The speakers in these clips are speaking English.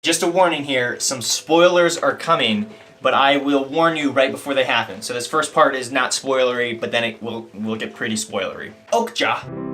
Just a warning here, some spoilers are coming, but I will warn you right before they happen. So this first part is not spoilery, but then it will get pretty spoilery. Okja.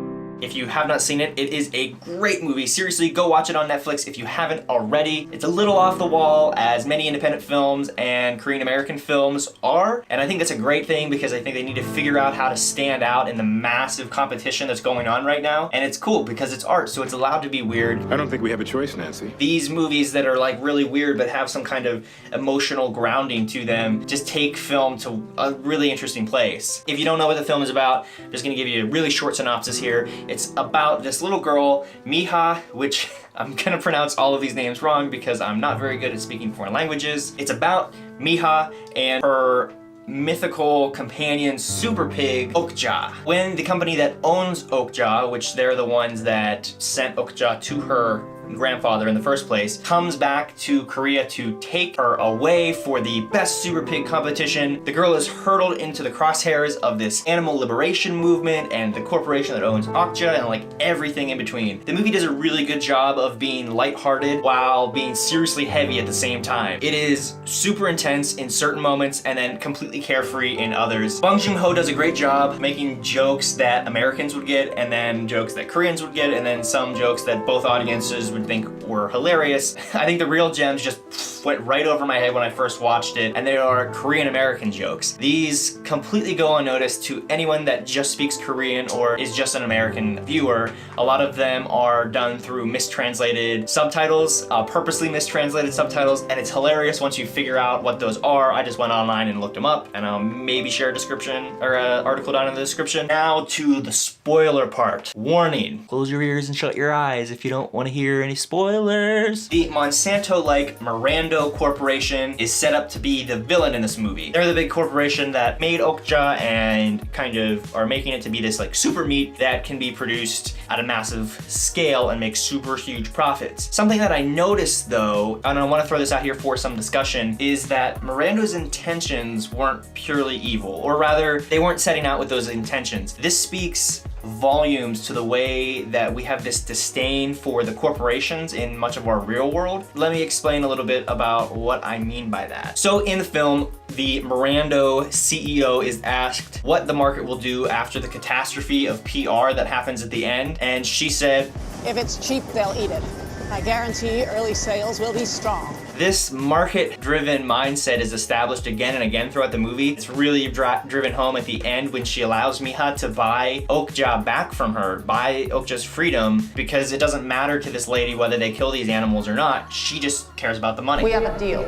If you have not seen it, it is a great movie. Seriously, go watch it on Netflix if you haven't already. It's a little off the wall, as many independent films and Korean American films are. And I think that's a great thing because I think they need to figure out how to stand out in the massive competition that's going on right now. And it's cool because it's art, so it's allowed to be weird. I don't think we have a choice, Nancy. These movies that are like really weird but have some kind of emotional grounding to them just take film to a really interesting place. If you don't know what the film is about, I'm just gonna give you a really short synopsis here. It's about this little girl, Miha, which I'm gonna pronounce all of these names wrong because I'm not very good at speaking foreign languages. It's about Miha and her mythical companion super pig, Okja. When the company that owns Okja, which they're the ones that sent Okja to her grandfather in the first place, comes back to Korea to take her away for the best super pig competition. The girl is hurtled into the crosshairs of this animal liberation movement and the corporation that owns Okja and like everything in between. The movie does a really good job of being lighthearted while being seriously heavy at the same time. It is super intense in certain moments and then completely carefree in others. Bong Joon Ho does a great job making jokes that Americans would get and then jokes that Koreans would get and then some jokes that both audiences would think were hilarious. I think the real gems just went right over my head when I first watched it, and they are Korean American jokes. These completely go unnoticed to anyone that just speaks Korean or is just an American viewer. A lot of them are done through mistranslated subtitles, purposely mistranslated subtitles, and it's hilarious once you figure out what those are. I just went online and looked them up, and I'll maybe share a description or an article down in the description. Now to the spoiler part. Warning, close your ears and shut your eyes if you don't want to hear any spoilers. The Monsanto-like Mirando Corporation is set up to be the villain in this movie. They're the big corporation that made Okja and kind of are making it to be this like super meat that can be produced at a massive scale and make super huge profits. Something that I noticed though, and I want to throw this out here for some discussion, is that Mirando's intentions weren't purely evil, or rather, they weren't setting out with those intentions. This speaks volumes to the way that we have this disdain for the corporations in much of our real world. Let me explain a little bit about what I mean by that. So in the film, the Mirando CEO is asked what the market will do after the catastrophe of PR that happens at the end, and she said, "If it's cheap, they'll eat it. I guarantee early sales will be strong." This market-driven mindset is established again and again throughout the movie. It's really driven home at the end when she allows Miha to buy Okja back from her, buy Okja's freedom, because it doesn't matter to this lady whether they kill these animals or not. She just cares about the money. We have a deal.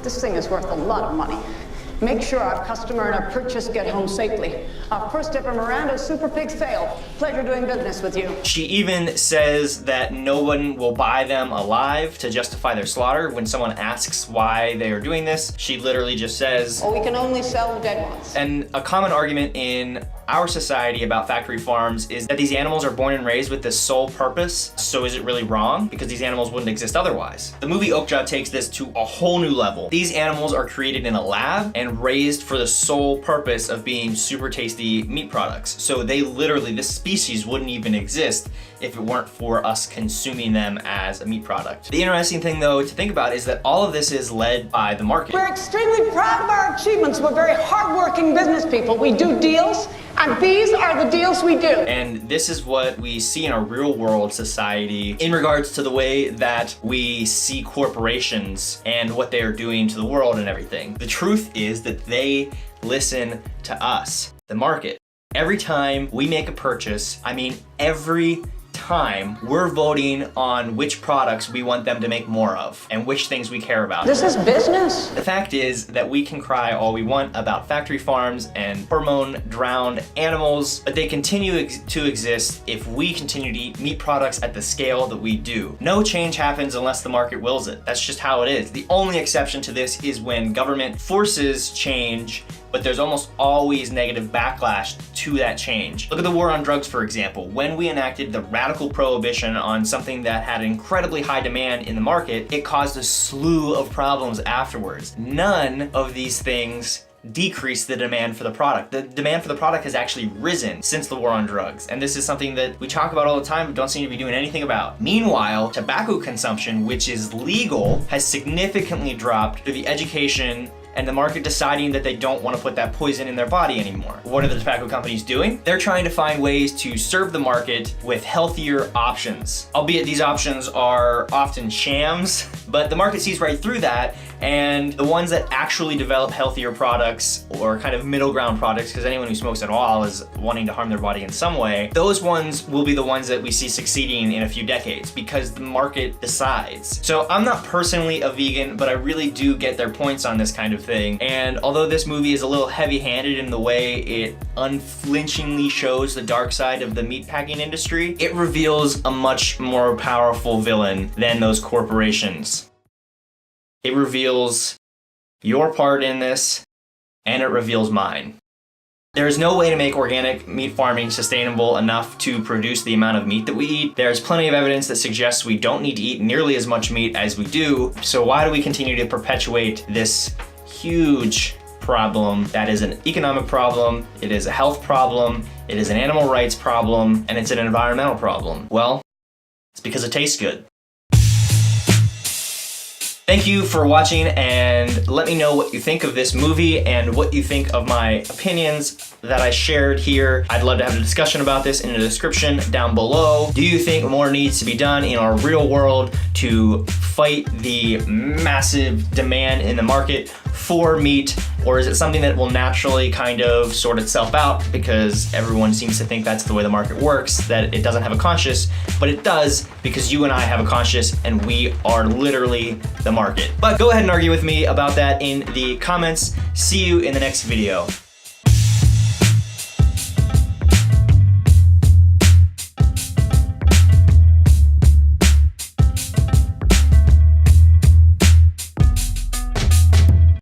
This thing is worth a lot of money. Make sure our customer and our purchase get home safely. Our first ever Mirando Super Pig sale. Pleasure doing business with you. She even says that no one will buy them alive to justify their slaughter. When someone asks why they are doing this, she literally just says, "Oh, we can only sell dead ones." And a common argument in our society about factory farms is that these animals are born and raised with this sole purpose. So is it really wrong? Because these animals wouldn't exist otherwise. The movie Okja takes this to a whole new level. These animals are created in a lab and raised for the sole purpose of being super tasty meat products. So they literally, this species wouldn't even exist if it weren't for us consuming them as a meat product. The interesting thing though to think about is that all of this is led by the market. We're extremely proud of our achievements. We're very hardworking business people. We do deals, and these are the deals we do. And this is what we see in our real world society in regards to the way that we see corporations and what they are doing to the world and everything. The truth is that they listen to us, the market. Every time we make a purchase, I mean every time, we're voting on which products we want them to make more of and which things we care about. This is business. The fact is that we can cry all we want about factory farms and hormone-drowned animals, but they continue to exist if we continue to eat meat products at the scale that we do. No change happens unless the market wills it. That's just how it is. The only exception to this is when government forces change, but there's almost always negative backlash to that change. Look at the war on drugs, for example. When we enacted the radical prohibition on something that had incredibly high demand in the market, it caused a slew of problems afterwards. None of these things decreased the demand for the product. The demand for the product has actually risen since the war on drugs. And this is something that we talk about all the time, but don't seem to be doing anything about. Meanwhile, tobacco consumption, which is legal, has significantly dropped through the education and the market deciding that they don't want to put that poison in their body anymore. What are the tobacco companies doing? They're trying to find ways to serve the market with healthier options. Albeit these options are often shams, but the market sees right through that, and the ones that actually develop healthier products or kind of middle ground products, because anyone who smokes at all is wanting to harm their body in some way, those ones will be the ones that we see succeeding in a few decades because the market decides. So I'm not personally a vegan, but I really do get their points on this kind of thing. And although this movie is a little heavy-handed in the way it unflinchingly shows the dark side of the meatpacking industry, it reveals a much more powerful villain than those corporations. It reveals your part in this, and it reveals mine. There is no way to make organic meat farming sustainable enough to produce the amount of meat that we eat. There's plenty of evidence that suggests we don't need to eat nearly as much meat as we do. So why do we continue to perpetuate this huge problem that is an economic problem, it is a health problem, it is an animal rights problem, and it's an environmental problem? Well, it's because it tastes good. Thank you for watching, and let me know what you think of this movie and what you think of my opinions that I shared here. I'd love to have a discussion about this in the description down below. Do you think more needs to be done in our real world to fight the massive demand in the market for meat, or is it something that will naturally kind of sort itself out because everyone seems to think that's the way the market works, that it doesn't have a conscience, but it does because you and I have a conscience and we are literally the market. But go ahead and argue with me about that in the comments. See you in the next video.